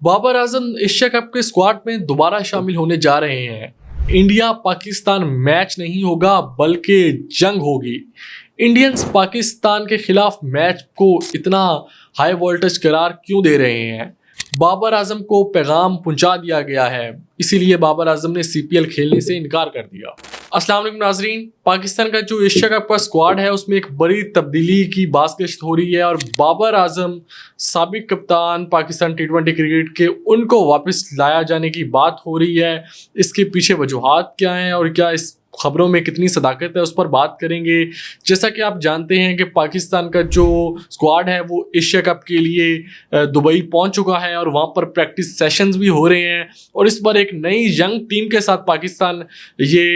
Babar Azam Asia cup के squad में दोबारा शामिल होने जा रहे हैं। इंडिया पाकिस्तान मैच नहीं होगा बल्कि जंग होगी। इंडियंस पाकिस्तान के खिलाफ मैच को इतना हाई वोल्टेज करार क्यों दे रहे हैं? बाबर आजम को पैगाम पहुंचा दिया गया है, इसीलिए बाबर आजम ने सीपीएल खेलने से इनकार कर दिया। अस्सलाम वालेकुम नाजरीन, पाकिस्तान का जो एशिया कप का स्क्वाड है उसमें एक बड़ी तब्दीली की बाज़गश्त हो रही है और बाबर आजम साबिक कप्तान पाकिस्तान टी20 क्रिकेट के उनको वापस लाया जाने की बात हो रही है। इसके पीछे वजूहात क्या हैं और क्या इस खबरों में कितनी सदाकत है उस पर बात करेंगे। जैसा कि आप जानते हैं कि पाकिस्तान का जो स्क्वाड है वो एशिया कप के लिए दुबई पहुंच चुका है और वहां पर प्रैक्टिस सेशंस भी हो रहे हैं और इस बार एक नई यंग टीम के साथ पाकिस्तान ये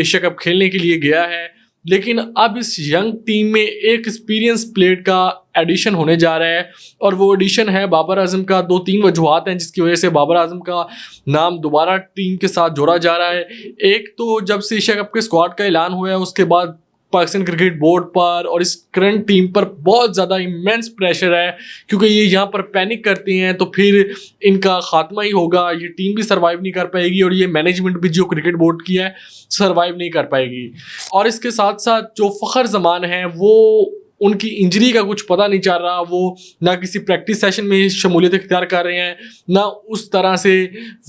एशिया कप खेलने के लिए गया है। लेकिन अब इस यंग टीम में एक एक्सपीरियंस प्लेयर का एडिशन होने जा रहा है और वो एडिशन है बाबर आजम का। 2-3 वजूहात हैं जिसकी वजह से बाबर आजम का नाम दोबारा टीम के साथ जोड़ा जा रहा है। एक तो जब से एशिया कप के स्क्वाड का ऐलान हुआ है उसके बाद पाकिस्तान क्रिकेट बोर्ड पर और इस करंट टीम पर बहुत ज़्यादा इमेंस प्रेशर है, क्योंकि ये यहाँ पर पैनिक करते हैं तो फिर इनका खात्मा ही होगा। ये टीम भी सर्वाइव नहीं कर पाएगी और ये मैनेजमेंट भी जो क्रिकेट बोर्ड की है सर्वाइव नहीं कर पाएगी। और इसके साथ साथ जो फ़खर जमान है वो उनकी इंजरी का कुछ पता नहीं चल रहा, वो ना किसी प्रैक्टिस सेशन में शमूलियत इख्तियार कर रहे हैं ना उस तरह से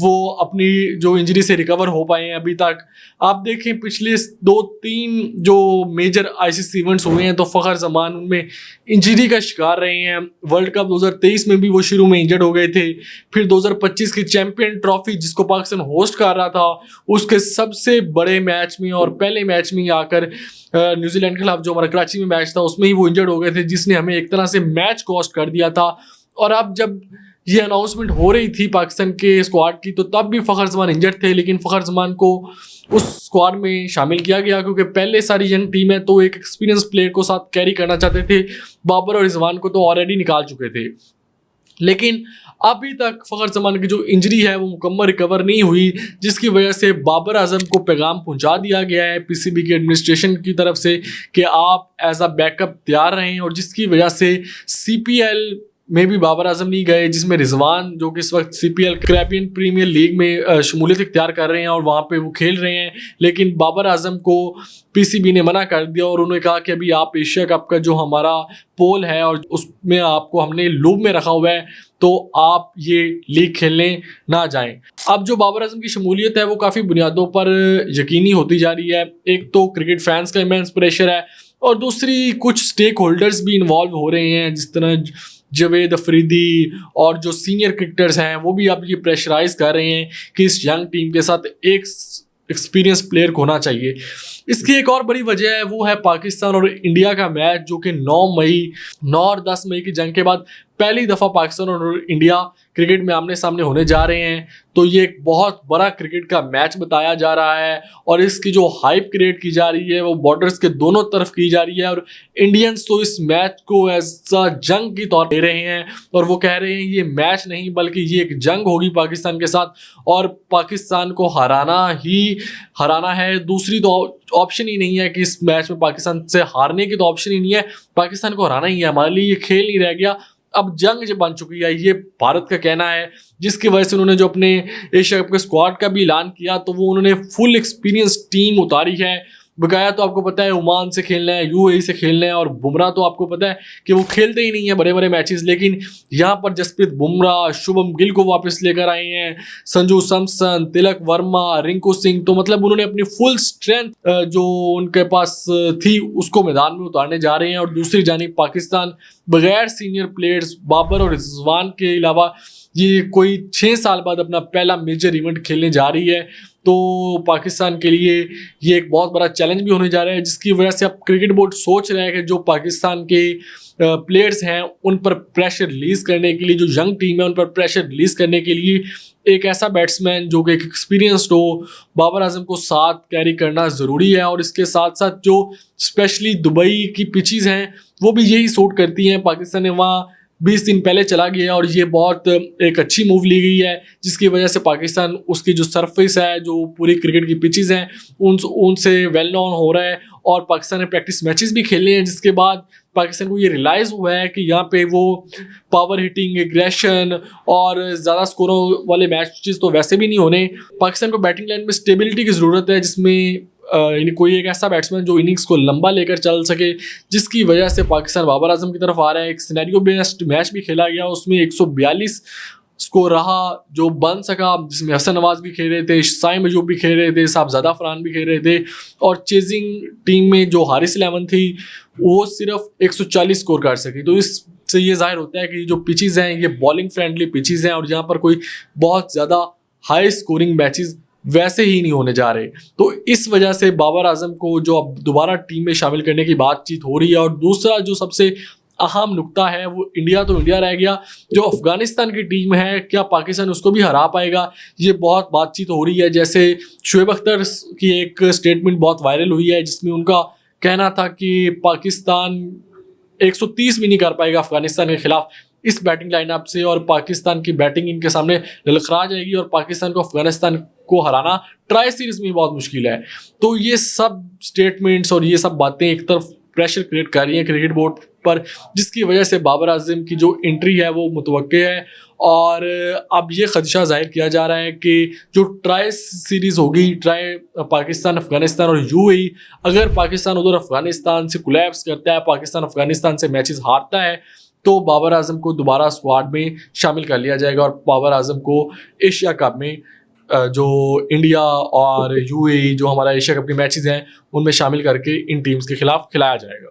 वो अपनी जो इंजरी से रिकवर हो पाए हैं अभी तक। आप देखें पिछले 2-3 जो मेजर आईसीसी इवेंट्स हुए हैं तो फ़खर जमान उनमें इंजरी का शिकार रहे हैं। वर्ल्ड कप 2023 में भी वो शुरू में इंजर्ड हो गए थे, फिर 2025 की चैंपियन ट्रॉफी जिसको पाकिस्तान होस्ट कर रहा था उसके सबसे बड़े मैच में और पहले मैच में आकर न्यूजीलैंड के खिलाफ जो हमारा कराची में मैच था उसमें ही वो इंजर्ड हो गए थे, जिसने हमें एक तरह से मैच कॉस्ट कर दिया था। और अब जब ये अनाउंसमेंट हो रही थी पाकिस्तान के स्क्वाड की तो तब भी फ़खर जमान इंजर्ड थे, लेकिन फ़खर जमान को उस स्क्वाड में शामिल किया गया क्योंकि पहले सारी यंग टीम है तो एक एक्सपीरियंस प्लेयर को साथ कैरी करना चाहते थे। बाबर और रिजवान को तो ऑलरेडी निकाल चुके थे, लेकिन अभी तक फ़खर जमान की जो इंजरी है वो मुकम्मल रिकवर नहीं हुई, जिसकी वजह से बाबर आजम को पैगाम पहुंचा दिया गया है पीसीबी के एडमिनिस्ट्रेशन की तरफ से कि आप एज अ बैकअप तैयार रहें। और जिसकी वजह से सीपीएल में भी बाबर आजम नहीं गए, जिसमें रिजवान जो कि इस वक्त सीपीएल कैरेबियन प्रीमियर लीग में शमूलियत इख्तियार कर रहे हैं और वहाँ पे वो खेल रहे हैं, लेकिन बाबर आजम को पीसीबी ने मना कर दिया और उन्होंने कहा कि अभी आप एशिया कप का जो हमारा पोल है और उसमें आपको हमने लूप में रखा हुआ है तो आप ये लीग खेलने ना जाएं। अब जो बाबर आजम की शमूलियत है वो काफ़ी बुनियादों पर यकीनी होती जा रही है। एक तो क्रिकेट फैंस का इमेंस प्रेशर है और दूसरी कुछ स्टेक होल्डर्स भी इन्वॉल्व हो रहे हैं, जिस तरह जवेद अफरीदी और जो सीनियर क्रिकेटर्स हैं वो भी अब ये प्रेशराइज कर रहे हैं कि इस यंग टीम के साथ एक एक्सपीरियंस प्लेयर को होना चाहिए। इसकी एक और बड़ी वजह है वो है पाकिस्तान और इंडिया का मैच, जो कि 9 और 10 मई की जंग के बाद पहली दफ़ा पाकिस्तान और इंडिया क्रिकेट में आमने सामने होने जा रहे हैं। तो ये एक बहुत बड़ा क्रिकेट का मैच बताया जा रहा है और इसकी जो हाइप क्रिएट की जा रही है वो बॉर्डर्स के दोनों तरफ की जा रही है और इंडियंस तो इस मैच को एज अ जंग की तौर ले रहे हैं और वो कह रहे हैं ये मैच नहीं बल्कि ये एक जंग होगी पाकिस्तान के साथ और पाकिस्तान को हराना है। दूसरी तो ऑप्शन ही नहीं है कि इस मैच में पाकिस्तान से हारने की तो ऑप्शन ही नहीं है, पाकिस्तान को हराना ही है। हमारे लिए ये खेल नहीं रह गया, अब जंग जो बन चुकी है, ये भारत का कहना है, जिसकी वजह से उन्होंने जो अपने एशिया कप के स्क्वाड का भी ऐलान किया तो वो उन्होंने फुल एक्सपीरियंस टीम उतारी है। बकाया तो आपको पता है ओमान से खेलना है, यूएई से खेलना है और बुमराह तो आपको पता है कि वो खेलते ही नहीं है बड़े बड़े मैचेस, लेकिन यहाँ पर जसप्रीत बुमराह, शुभम गिल को वापस लेकर आए हैं, संजू सैमसन, तिलक वर्मा, रिंकू सिंह। तो मतलब उन्होंने अपनी फुल स्ट्रेंथ जो उनके पास थी उसको मैदान में उतारने जा रहे हैं। और दूसरी जानिब पाकिस्तान बगैर सीनियर प्लेयर्स बाबर और रिजवान के अलावा ये कोई 6 साल बाद अपना पहला मेजर इवेंट खेलने जा रही है, तो पाकिस्तान के लिए ये एक बहुत बड़ा चैलेंज भी होने जा रहा है, जिसकी वजह से अब क्रिकेट बोर्ड सोच रहा है कि जो पाकिस्तान के प्लेयर्स हैं उन पर प्रेशर रिलीज़ करने के लिए, जो यंग टीम है उन पर प्रेशर रिलीज़ करने के लिए एक ऐसा बैट्समैन जो कि एक एक्सपीरियंस्ड हो, बाबर आजम को साथ कैरी करना ज़रूरी है। और इसके साथ साथ जो स्पेशली दुबई की पिचेस हैं वो भी यही सूट करती हैं। पाकिस्तान ने वहाँ 20 दिन पहले चला गया और ये बहुत एक अच्छी मूव ली गई है, जिसकी वजह से पाकिस्तान उसकी जो सरफेस है, जो पूरी क्रिकेट की पिचेस हैं उनसे वेल नॉन हो रहा है और पाकिस्तान ने प्रैक्टिस मैचेस भी खेले हैं, जिसके बाद पाकिस्तान को ये रियलाइज़ हुआ है कि यहाँ पे वो पावर हिटिंग, एग्रेशन और ज़्यादा स्कोरों वाले मैचेस तो वैसे भी नहीं होने। पाकिस्तान को बैटिंग लाइन में स्टेबिलिटी की ज़रूरत है, जिसमें कोई एक ऐसा बैट्समैन जो इनिंग्स को लंबा लेकर चल सके, जिसकी वजह से पाकिस्तान बाबर आजम की तरफ आ रहा है। एक सिनेरियो बेस्ड मैच भी खेला गया, उसमें 142 स्कोर रहा जो बन सका, जिसमें हसन नवाज भी खेल रहे थे, साइम अयूब भी खेल रहे थे, साहबजादा फरहान भी खेल रहे थे, और चेजिंग टीम में जो हारिस इलेवन थी वो सिर्फ 140 स्कोर कर सकी। तो इससे ये जाहिर होता है कि जो पिचेस हैं ये बॉलिंग फ्रेंडली पिचेस हैं, और यहाँ पर कोई बहुत ज़्यादा हाई स्कोरिंग मैचेस वैसे ही नहीं होने जा रहे। तो इस वजह से बाबर आजम को जो अब दोबारा टीम में शामिल करने की बातचीत हो रही है। और दूसरा जो सबसे अहम नुक्ता है वो इंडिया तो इंडिया रह गया, जो अफगानिस्तान की टीम है क्या पाकिस्तान उसको भी हरा पाएगा, ये बहुत बातचीत हो रही है। जैसे शुएब अख्तर की एक स्टेटमेंट बहुत वायरल हुई है, जिसमें उनका कहना था कि पाकिस्तान 130 भी नहीं कर पाएगा अफगानिस्तान के खिलाफ इस बैटिंग लाइनअप से, और पाकिस्तान की बैटिंग इनके सामने ललखरा जाएगी और पाकिस्तान को अफगानिस्तान को हराना ट्राई सीरीज में बहुत मुश्किल है। तो ये सब स्टेटमेंट्स और ये सब बातें एक तरफ प्रेशर क्रिएट कर रही हैं क्रिकेट बोर्ड पर, जिसकी वजह से बाबर आजम की जो एंट्री है वो मुतवक्के है। और अब ये खदशा जाहिर किया जा रहा है कि जो ट्राई सीरीज़ होगी, ट्राई पाकिस्तान, अफगानिस्तान और यूएई, अगर पाकिस्तान उधर अफगानिस्तान से कोलैप्स करता है, पाकिस्तान अफगानिस्तान से मैचेस हारता है, तो बाबर आजम को दोबारा स्क्वाड में शामिल कर लिया जाएगा और बाबर आजम को एशिया कप में जो इंडिया और यूएई जो हमारा एशिया कप के मैचेस हैं उनमें शामिल करके इन टीम्स के खिलाफ खिलाया जाएगा।